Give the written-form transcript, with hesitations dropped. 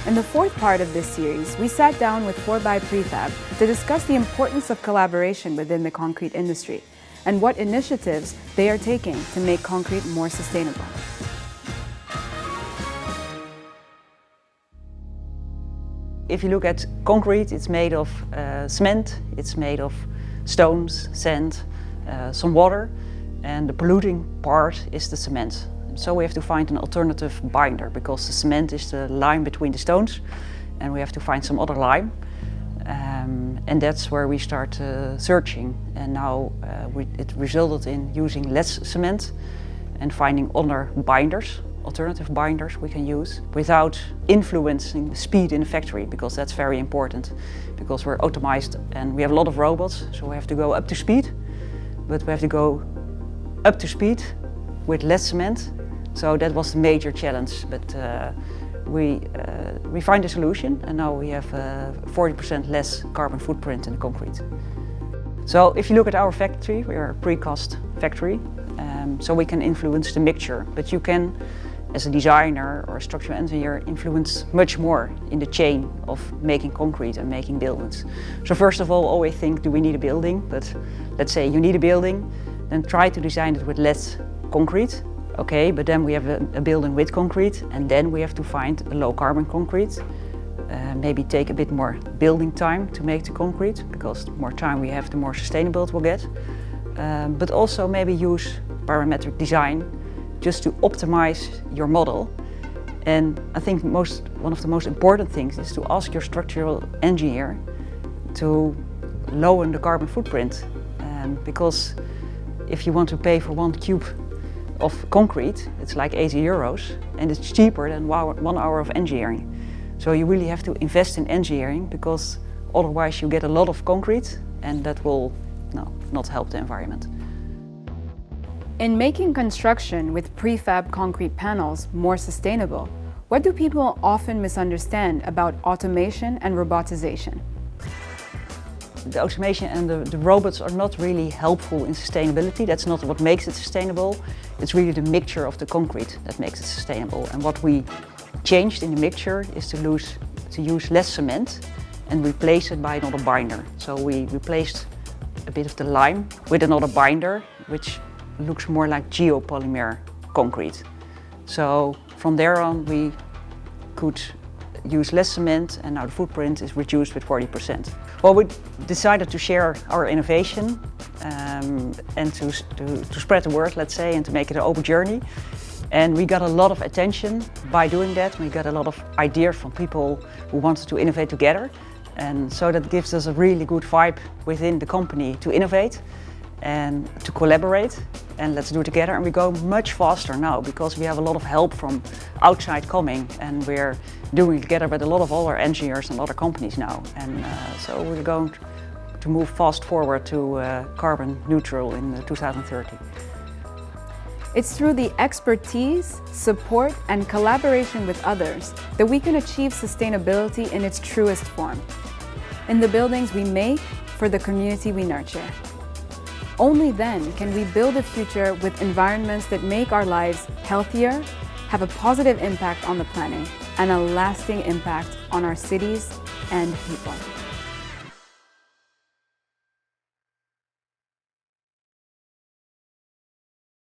In the fourth part of this series, we sat down with Voorbij Prefab to discuss the importance of collaboration within the concrete industry and what initiatives they are taking to make concrete more sustainable. If you look at concrete, it's made of cement, it's made of stones, sand, some water, and the polluting part is the cement. So we have to find an alternative binder because the cement is the lime between the stones and we have to find some other lime. And that's where we start searching, and now it resulted in using less cement and finding other binders, alternative binders we can use without influencing the speed in the factory, because that's very important because we're automated and we have a lot of robots, so we have to go up to speed, but we have to go up to speed with less cement. So that was the major challenge, but we find a solution, and now we have 40% less carbon footprint in the concrete. So if you look at our factory, we are a precast factory, so we can influence the mixture, but you can, as a designer or a structural engineer, influence much more in the chain of making concrete and making buildings. So first of all, always think, do we need a building? But let's say you need a building, then try to design it with less concrete. Okay, but then we have a building with concrete, and then we have to find a low carbon concrete. Maybe take a bit more building time to make the concrete, because the more time we have, the more sustainable it will get. But also maybe use parametric design just to optimize your model. And I think one of the most important things is to ask your structural engineer to lower the carbon footprint. Because if you want to pay for 1 cube of concrete, it's like €80, and it's cheaper than 1 hour of engineering. So you really have to invest in engineering, because otherwise you get a lot of concrete and that will not help the environment. In making construction with prefab concrete panels more sustainable, what do people often misunderstand about automation and robotization? The automation and the robots are not really helpful in sustainability. That's not what makes it sustainable. It's really the mixture of the concrete that makes it sustainable. And what we changed in the mixture is to use less cement and replace it by another binder. So we replaced a bit of the lime with another binder, which looks more like geopolymer concrete. So from there on we could use less cement, and now the footprint is reduced with 40%. Well, we decided to share our innovation and to spread the word, let's say, and to make it an open journey. And we got a lot of attention by doing that. We got a lot of ideas from people who wanted to innovate together. And so that gives us a really good vibe within the company to innovate and to collaborate, and let's do it together. And we go much faster now because we have a lot of help from outside coming, and we're doing it together with a lot of other engineers and other companies now. And so we're going to move fast forward to carbon neutral in 2030. It's through the expertise, support, and collaboration with others that we can achieve sustainability in its truest form. In the buildings we make, for the community we nurture. Only then can we build a future with environments that make our lives healthier, have a positive impact on the planet, and a lasting impact on our cities and people.